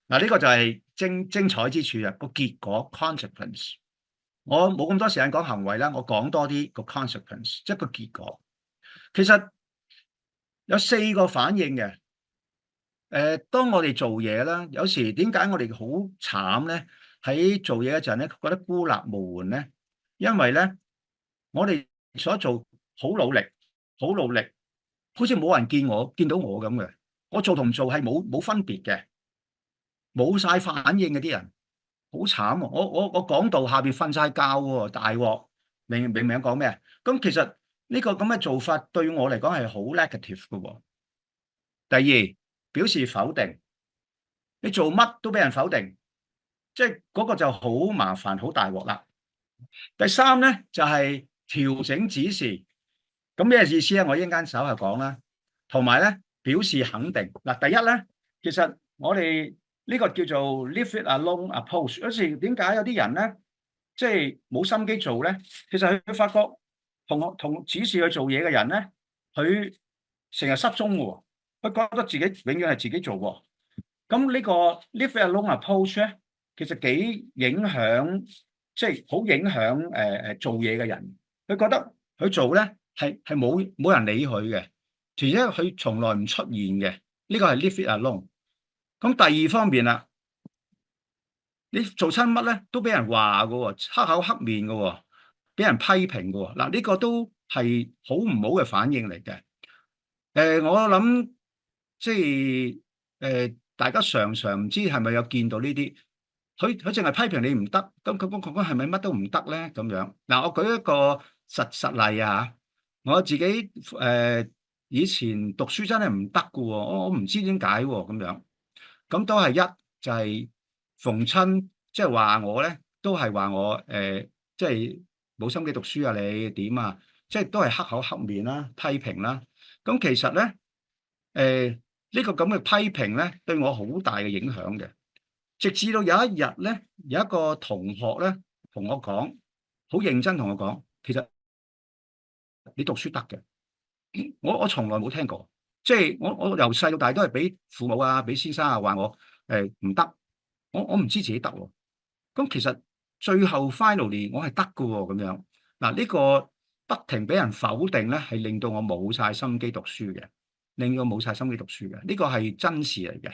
嗱，呢個就係精彩之處啊！個結果 consequence。我冇咁多時間講行為啦，我講多啲個 consequence，即係個結果。其實有4個反應嘅。當我哋做嘢啦，有時點解我哋好慘咧？喺做嘢嗰陣咧，覺得孤立無援咧，因為咧，我哋所做好努力，好努力，好似冇人見到我咁嘅。我做同唔做係冇分別嘅，冇晒反應嘅啲人。好慘喎！我講道下邊瞓晒覺喎，大鑊，明講咩啊？咁其實呢個咁嘅做法對我嚟講係好 negative 嘅喎。第二，表示否定，你做乜都俾人否定，即係嗰個就好麻煩，好大鑊啦。第三咧就係調整指示，咁咩意思咧？我一陣間稍後講啦。同埋咧表示肯定嗱，第一咧，其實我哋呢個叫做 leave it alone approach。有時點解有啲人咧，即係冇心機做咧？其實佢發覺同指示去做嘢嘅人咧，佢成日失蹤喎，佢覺得自己永遠係自己做喎。咁呢個 leave it alone approach 咧，其實幾影響，即係好影響做嘢嘅人。佢覺得佢做咧係冇人理佢嘅，而且佢從來唔出現嘅。呢個係 leave it alone。咁第二方面啦，你做親乜咧都俾人話㗎喎，黑口黑面㗎喎，俾人批評㗎喎。嗱，呢個都係好唔好嘅反應嚟嘅。我諗即係大家常常唔知係咪有見到呢啲，佢淨係批評你唔得，咁佢係咪乜都唔得咧？咁樣嗱，我舉一個實例啊，我自己以前讀書真係唔得㗎喎，我唔知點解喎咁樣，咁都係就係逢親即係話我咧，都係話我即係冇心機讀書啊，你點啊？即係都係黑口黑面啦，批評啦。咁其實咧，呢個咁嘅批評咧，對我好大嘅影響嘅。直至到有一日咧，有一個同學咧同我講，好認真同我講，其實你讀書得嘅。我從來冇聽過，即係我由細到大都係俾父母啊、俾先生啊話我唔得，我唔知自己得喎。咁其實最後 finally 我係得㗎喎，咁樣嗱，呢個不停俾人否定咧，係令到我冇晒心機讀書嘅，令到我冇晒心機讀書嘅，呢個係真事嚟嘅。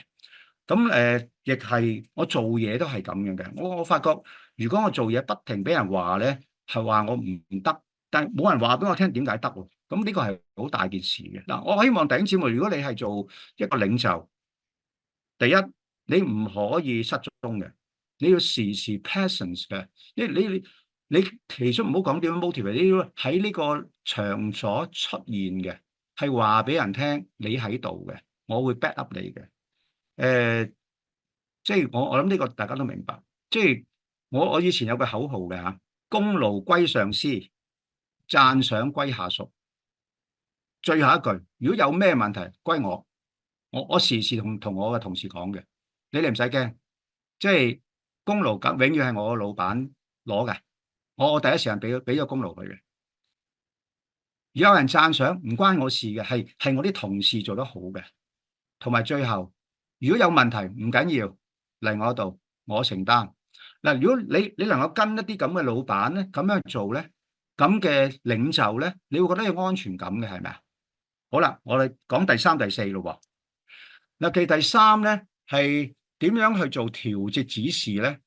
咁亦係我做嘢都係咁樣嘅。我發覺如果我做嘢不停俾人話咧，係話我唔得，但係冇人話俾我聽點解得喎。咁呢個係好大件事嘅。嗱，我希望弟兄姊妹，如果你係做一個領袖，第一你唔可以失蹤嘅。你要時時 presence 嘅，你其實唔好講點樣 motivate，你要喺呢個場所出現嘅，係話俾人聽你喺度嘅，我會 back up 你嘅。即係我諗呢個大家都明白。即係我以前有個口號嘅嚇，功勞歸上司，讚賞歸下屬。最後一句，如果有咩問題歸我，我時時同我嘅同事講嘅，你哋唔使驚，即係。功勞永遠係我個老闆攞嘅，我第一時間俾咗功勞佢嘅。如果有人讚賞，唔關我事嘅，係我啲同事做得好嘅。同埋最後，如果有問題唔緊要，嚟我度，我承擔。嗱，如果你能夠跟一啲咁嘅老闆咧，咁樣做咧，咁嘅領袖咧，你會覺得有安全感嘅，係咪啊？好啦，我哋講第三、第四咯喎。嗱，第三咧係點樣去做調節指示咧？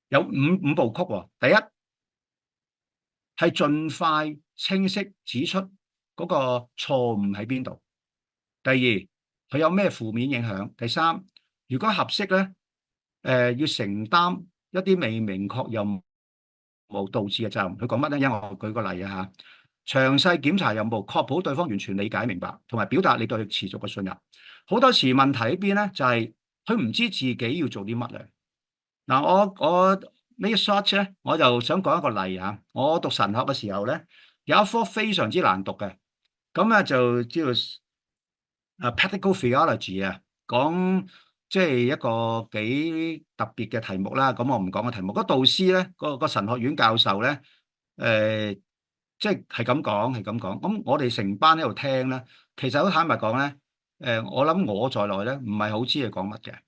有五部曲喎。第一係盡快清晰指出嗰個錯誤喺邊度。第二佢有咩負面影響？第三，如果合適咧，要承擔一啲未明確任務導致嘅責任。佢講乜咧？因為我舉個例啊嚇，詳細檢查任務，確保對方完全理解明白，同埋表達你對佢持續嘅信任。好多時問題喺邊咧？就係佢唔知自己要做啲乜咧。嗱，我呢個 short 咧，我就想講一個例嚇。我讀神學嘅時候咧，有一科非常之難讀嘅，咁咧就叫做Practical Theology 啊，講即係一個幾特別嘅題目啦。咁我唔講個題目。嗰導師咧，個神學院教授咧，誒，即係咁講，係咁講。咁我哋成班喺度聽咧，其實好坦白講咧，我諗我在內咧，唔係好知佢講乜嘅。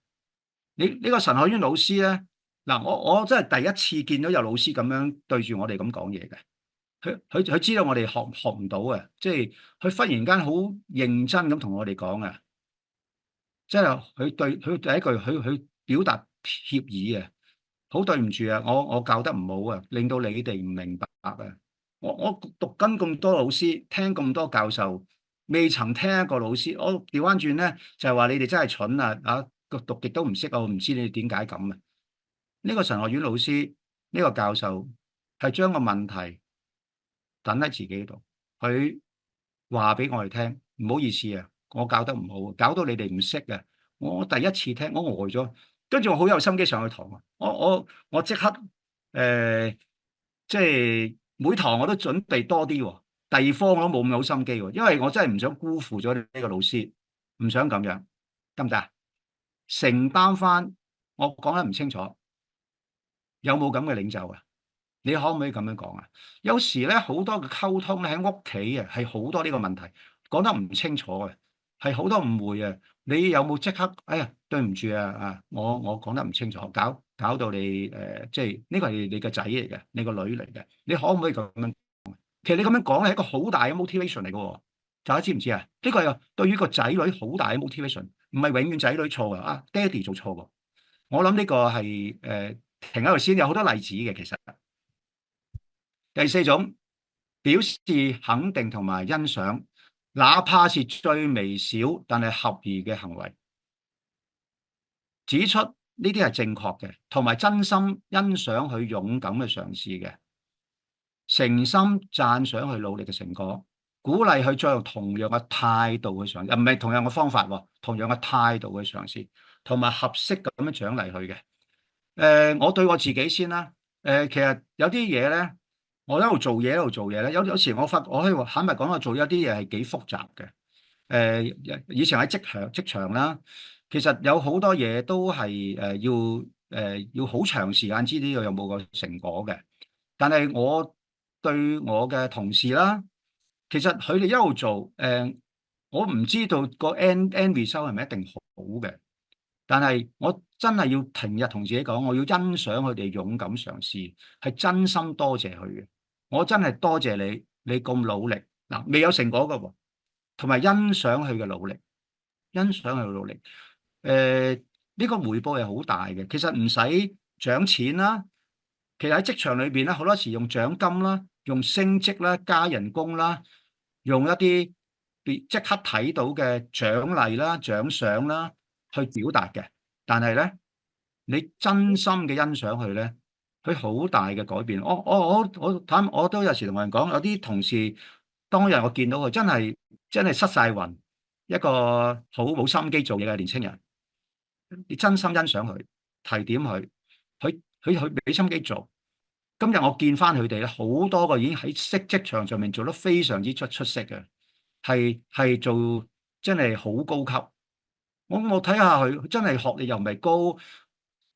呢個神學院老師咧，嗱，我真係第一次見到有老師咁樣對住我哋咁講嘢嘅。佢知道我哋學唔到啊，即係佢忽然間好認真咁同我哋講啊，即係佢第一句佢表達歉意啊，好對唔住啊，我教得唔好啊，令到你哋唔明白啊。我讀緊咁多老師，聽咁多教授，未曾聽一個老師，我調翻轉咧就係話你哋真係蠢啊！讀極都唔識啊，我唔知你哋點解咁啊。呢個神學院老師呢個教授係將個問題等喺自己度，佢話俾我哋聽，唔好意思啊，我教得唔好，搞到你哋唔識啊。我第一次聽，我呆咗，跟住我好有心機上去堂啊。我即刻即係每堂我都準備多啲喎。第二科我都冇咁有心機喎，因為我真係唔想辜負咗呢個老師，唔想咁樣，得唔得啊？承擔翻我講得唔清楚，有冇咁嘅領袖啊？你可唔可以咁樣講啊？有時咧好多嘅溝通咧喺屋企啊，係好多呢個問題講得唔清楚嘅，係好多誤會啊！你有冇即刻？哎呀，對唔住啊！我講得唔清楚，搞到你即係呢個係你個仔嚟嘅，你個女嚟嘅，你可唔可以咁樣？其實你咁樣講係一個好大嘅 motivation 嚟嘅喎，大家知唔知啊？呢個係對於個仔女好大嘅 motivation，唔係永遠仔女錯嘅啊，爹哋做錯喎。我諗呢個係停喺度先，有好多例子嘅其實。第四種表示肯定同埋欣賞，哪怕是最微小但係合宜嘅行為，指出呢啲係正確嘅，同埋真心欣賞佢勇敢嘅嘗試嘅，誠心讚賞佢努力嘅成果，鼓勵佢再用同樣嘅態度去嘗試，唔係同樣嘅方法喎，同樣嘅態度去嘗試，同埋合適咁樣獎勵佢嘅。我對我自己先啦。其實有啲嘢咧，我一路做嘢一路做嘢咧。有時我可以話坦白講，我做一啲嘢係幾複雜嘅。以前喺職場啦，其實有好多嘢都係要好長時間知道有冇個成果嘅。但係我對我嘅同事啦，其實佢哋一路做，我唔知道個 end result 係咪一定好嘅。但係我真係要平日同自己講，我要欣賞佢哋勇敢嘗試，係真心多謝佢嘅。我真係多謝你，你咁努力嗱，未有成果㗎喎，同埋欣賞佢嘅努力，欣賞佢嘅努力。呢個回報係好大嘅。其實唔使獎錢啦，其實喺職場裏邊咧，好多時用獎金啦，用升職啦，加人工啦，用一啲即刻睇到嘅獎勵啦、獎賞啦，去表達嘅。但係咧，你真心嘅欣賞佢咧，佢好大嘅改變。我都有時同人講，有啲同事當日我見到佢真係失晒魂，一個好冇心機做嘢嘅年青人。你真心欣賞佢，提點佢，佢俾心機做。今日我見翻佢哋咧，好多個已經喺職場上面做得非常之出色嘅，係做真係好高級。我睇下佢真係學歷又唔係高，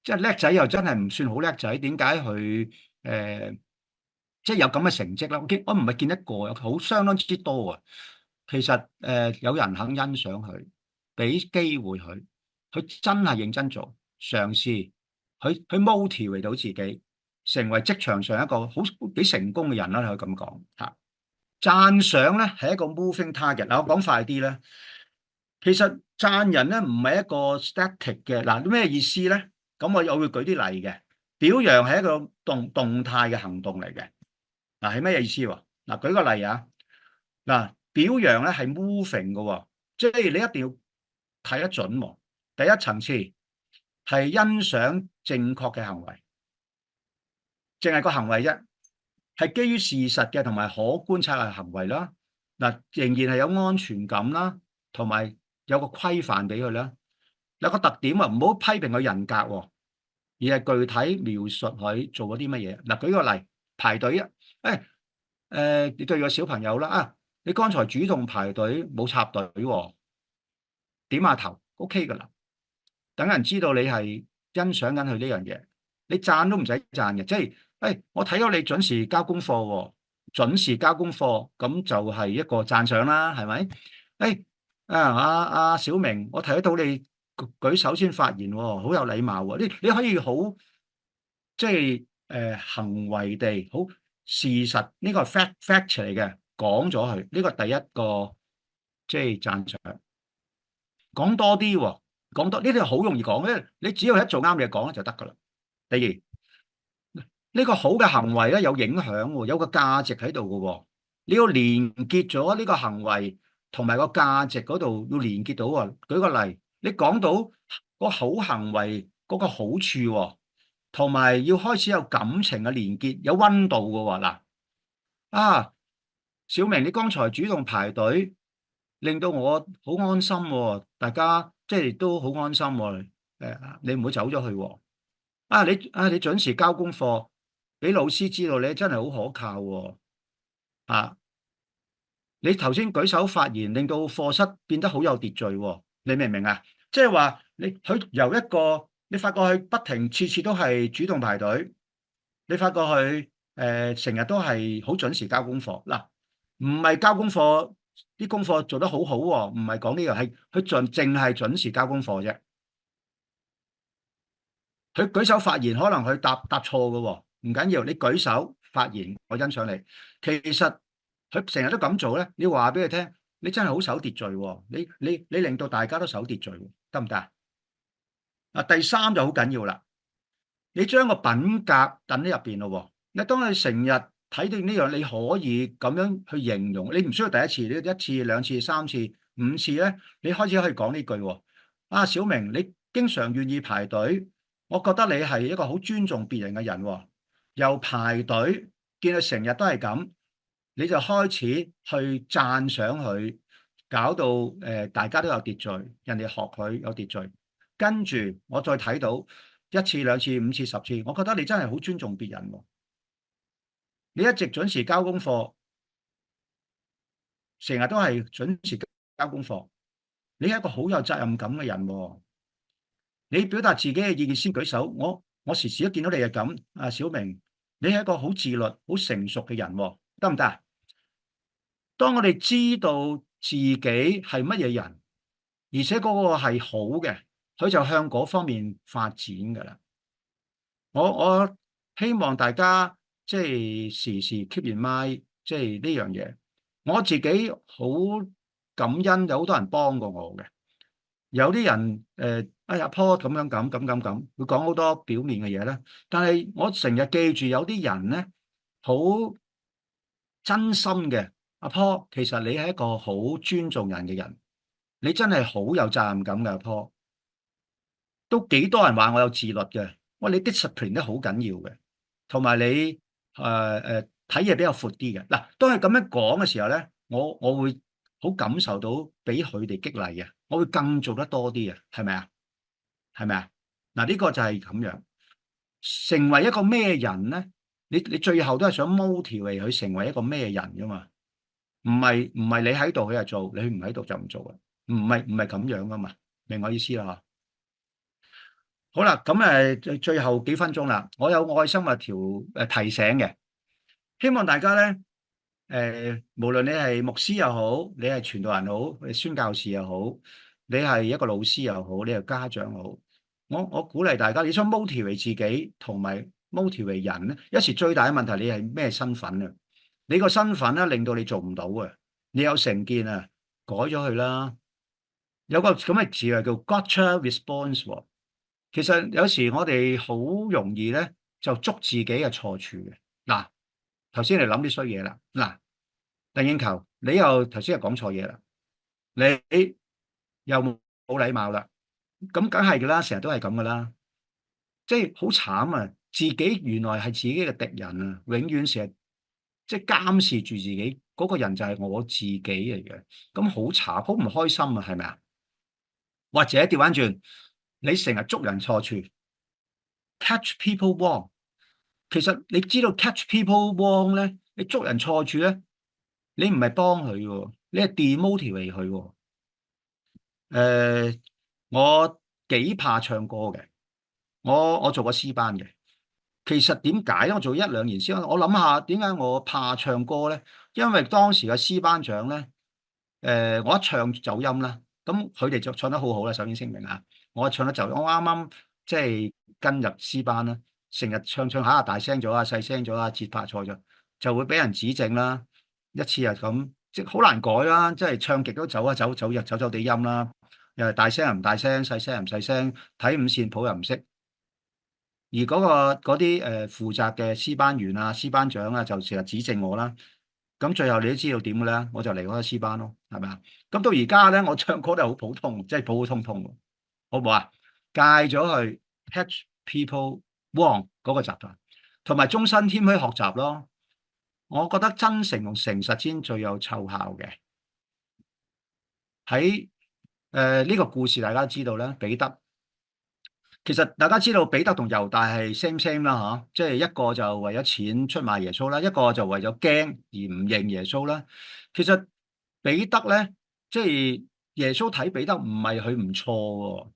即係叻仔又真係唔算好叻仔。點解佢即係有咁嘅成績咧？我唔係見一個，有好相當之多啊。其實有人肯欣賞佢，俾機會佢，佢真係認真做嘗試，佢 motivate 到自己，成為職場上一個好幾成功嘅人啦。可以咁講嚇。讚賞咧係一個 moving target。嗱，我講快啲咧。其實讚人咧唔係一個 static 嘅。嗱，咩意思咧？咁我會舉啲例嘅。表揚係一個動態嘅行動嚟嘅。嗱，係咩意思喎？嗱，舉個例啊。嗱，表揚咧係 moving 嘅喎，即係你一定要睇得準喎。第一層次係欣賞正確嘅行為，淨係個行為啫，係基於事實嘅同埋可觀察嘅行為啦。嗱，仍然係有安全感啦，同埋有個規範俾佢啦。有個特點啊，唔好批評佢人格喎，而係具體描述佢做咗啲乜嘢。嗱，舉個例，排隊啊，你對個小朋友啦啊，你剛才主動排隊冇插隊喎，點下頭 OK 㗎啦。等人知道你係欣賞緊佢呢樣嘢，你讚都唔使讚嘅，即係，我睇到你準時交功課喎，準時交功課，咁就係一個讚賞啦，係咪？阿小明，我睇得到你舉手先發言喎，好有禮貌喎，你可以好即係行為地好事實，呢個係 fact 嚟嘅，講咗佢，呢個第一個即係讚賞，講多啲喎。講多呢啲好容易講咧，你只要一做啱嘢講咧就得噶啦。第二，呢個好嘅行為咧有影響喎，有個價值喺度嘅喎，你要連結咗呢個行為同埋個價值嗰度要連結到喎。舉個例，你講到個好行為嗰個好處喎，同埋要開始有感情嘅連結，有溫度嘅喎。嗱，小明，你剛才主動排隊，令到我好安心喎，大家即係都好安心喎。你唔好走咗去喎。你準時交功課，俾老師知道你真係好可靠喎。啊，你頭先舉手發言，令到課室變得好有秩序喎。你明唔明啊？即係話佢由一個你發覺佢不停次次都係主動排隊，你發覺佢成日都係好準時交功課。嗱，唔係交功課，啲功課做得好好喎，唔係講呢樣，係佢淨係準時交功課啫。佢舉手發言，可能佢答錯嘅喎，唔緊要，你舉手發言，我欣賞你。其實佢成日都咁做咧，你話俾佢聽，你真係好守秩序喎，你令到大家都守秩序，得唔得啊？第三就好緊要啦，你將個品格等喺入邊咯喎。你當你成日睇到呢樣，你可以咁樣去形容，你唔需要第一次，你一次、兩次、三次、五次咧，你開始可以講呢句喎。小明，你經常願意排隊，我覺得你係一個好尊重別人嘅人喎。又排隊，見佢成日都係咁，你就開始去讚賞佢，搞到大家都有秩序，人哋學佢有秩序。跟住我再睇到一次、兩次、五次、十次，我覺得你真係好尊重別人喎。你一直準時交功課，成日都係準時交功課，你係一個好有責任感嘅人喎。你表達自己嘅意見先舉手，我時時都見到你係咁。小明，你係一個好自律、好成熟嘅人喎，得唔得啊？當我哋知道自己係乜嘢人，而且嗰個係好嘅，佢就向嗰方面發展㗎啦。我希望大家即係時時 keep in mind，即係呢樣嘢。我自己好感恩，有好多人幫過我嘅。有啲人阿 Paul 咁樣咁，會講好多表面嘅嘢咧。但係我成日記住有啲人咧，好真心嘅。阿 Paul，其實你係一個好尊重人嘅人，你真係好有責任感嘅。阿 Paul，都幾多人話我有自律嘅。哇，你 discipline 都好緊要嘅，同埋你睇嘢比較闊啲嘅。嗱，當係咁樣講嘅時候咧，我會好感受到俾佢哋激勵嘅，我會更做得多啲嘅，係咪啊？係咪啊？嗱，呢個就係咁樣，成為一個咩人咧？你最後都係想 motivate 佢成為一個咩人噶嘛？唔係你喺度佢就做，你唔喺度就唔做啊？唔係咁樣噶嘛？明我意思啦嗬？好啦，咁最後幾分鐘啦，我有愛心嘅提醒嘅，希望大家咧無論你係牧師又好，你係傳道人好，你宣教士又好，你係一個老師又好，你係家長又好，我鼓勵大家，你想 motivate 自己同埋 motivate 人咧，一時最大嘅問題你係咩身份啊？你個身份咧令到你做唔到啊！你有成見啊，改咗佢啦。有個咁嘅字啊，叫 gotcha response 喎。其實有時我哋好容易咧就捉自己嘅錯處嘅。嗱，頭先你諗啲衰嘢啦。嗱，鄧英球，你又頭先又講錯嘢啦。你又冇冇禮貌啦。咁梗係噶啦，成日都係咁噶啦，即係好慘啊！自己原來係自己嘅敵人啊，永遠成日即係監視住自己嗰個人就係我自己嚟嘅，咁好慘，好唔開心啊，係咪啊？或者調翻轉，你成日捉人錯處，catch people wrong。其實你知道 catch people wrong 咧，你捉人錯處咧，你唔係幫佢喎，你係 demotivate 佢喎。誒，我幾怕唱歌嘅，我做過詩班嘅。其實點解咧？我做一兩年先，我諗下點解我怕唱歌咧？因為當時嘅詩班長咧，我一唱走音啦，咁佢哋就唱得好好啦。首先聲明啊，我唱得走音，我啱啱即係跟入詩班啦，成日唱唱下大聲咗啊，細聲咗啊，節拍錯咗，就會俾人指正啦。一次又咁，即係好難改啦，即係唱極都走啊走走，又走走地音啦，又係大聲又唔大聲，細聲又唔細聲，睇五線譜又唔識。而嗰啲負責嘅師班員啊、師班長啊，就成日指正我啦。咁最後你都知道點嘅啦，我就離開咗師班咯，係咪啊？咁到而家咧，我唱歌都係好普通，即係普普通通，好唔好啊？戒咗去 catch people wrong 嗰個習慣，同埋終身謙虛學習咯。我覺得真誠同誠實先最有奏效嘅。喺呢個故事，大家都知道咧，彼得。其實大家知道彼得同猶大係 same 啦嚇，即係一個就為咗錢出賣耶穌啦，一個就為咗驚而唔認耶穌啦。其實彼得咧，即係耶穌睇彼得唔係佢唔錯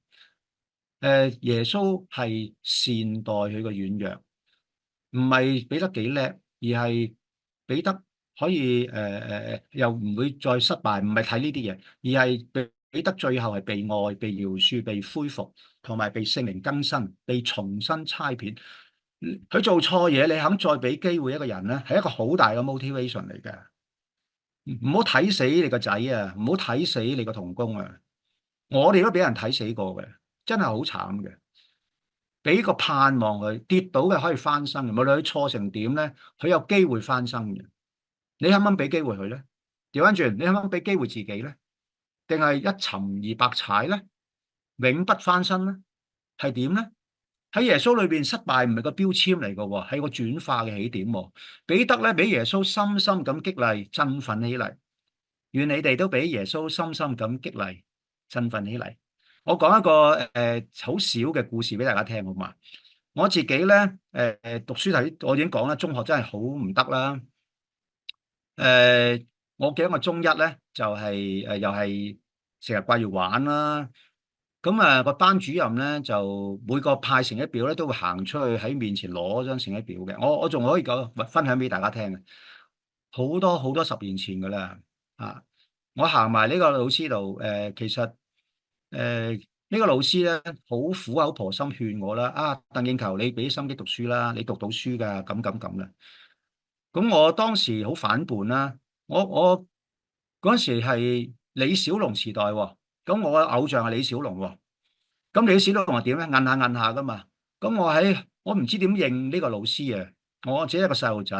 喎，耶穌係善待佢個軟弱，唔係彼得幾叻，而係彼得可以又唔會再失敗，唔係睇呢啲嘢，而係彼得最後係被愛、被饒恕、被恢復，同埋被聖靈更新、被重新差遣。佢做錯嘢，你肯再俾機會一個人咧，係一個好大嘅 motivation 嚟嘅。唔好睇死你個仔啊！唔好睇死你個同工啊！我哋都俾人睇死過嘅，真係好慘嘅。俾個盼望佢，跌倒嘅可以翻身嘅，無論佢錯成點咧，佢有機會翻身嘅。你肯唔肯俾機會佢咧？調翻轉，你肯唔肯俾機會自己咧？定係一沉而百踩咧？永不翻身咧？係點咧？喺耶穌裏邊失敗唔係個標籤嚟嘅喎，係個轉化嘅起點喎。彼得咧俾耶穌深深咁激勵、振奮起嚟。願你哋都俾耶穌深深咁激勵、振奮起嚟。我講一個好少嘅故事俾大家聽好嘛？我自己咧讀書睇，我已經講啦，中學真係好唔得啦。我記得我中一咧就係又係成日掛住玩啦。咁個班主任咧就每個派成績表咧都會行出去喺面前攞張成績表嘅。我仲可以講分享俾大家聽嘅，好多好多十年前噶啦啊！我行埋呢個老師度，其實呢個老師咧好苦口婆心勸我啦，啊鄧應球你俾心機讀書啦，你讀到書噶，咁啦。咁我當時好反叛啦，我嗰時係李小龍時代喎，咁我嘅偶像係李小龍喎，咁李小龍係點咧？摁下噶嘛，咁我唔知點應呢個老師啊，我只係一個細路仔，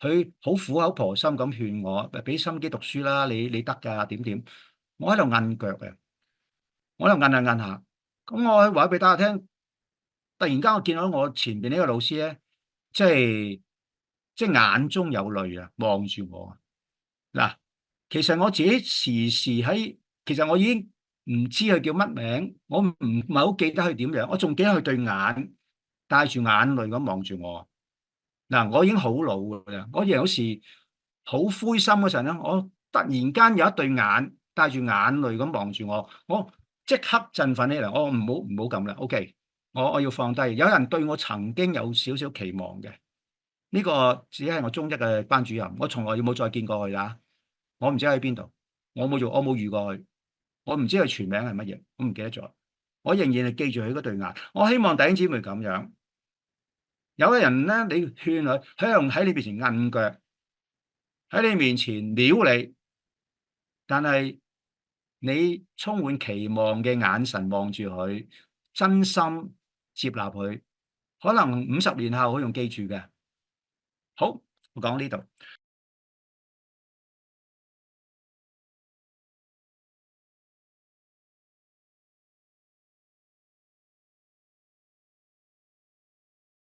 佢好苦口婆心咁勸我，俾心機讀書啦，你得噶，點，我喺度摁腳嘅，我喺度摁下，咁我話俾大家聽，突然間我見到我前邊呢個老師咧，即係眼中有淚啊，望住我。嗱，其實我自己時時喺，其實我已經唔知佢叫乜名，我唔係好記得佢點樣，我仲記得佢對眼帶住眼淚咁望住我。嗱，我已經好老㗎啦，我有時好灰心嗰陣咧，我突然間有一對眼帶住眼淚咁望住我，我即刻振奮起嚟，我唔好咁啦，OK，我要放低。有人對我曾經有少少期望嘅，呢個只係我中一嘅班主任，我從來冇再見過佢啦。我唔知喺邊度，我冇遇過佢，我唔知佢全名係乜嘢，我唔記得咗。我仍然係記住佢嗰對眼。我希望弟兄姊妹咁樣，有個人咧，你勸佢，佢用喺你面前摁腳，喺你面前撩你，但係你充滿期望嘅眼神望住佢，真心接納佢，可能50年後佢仲記住嘅。好，我講呢度。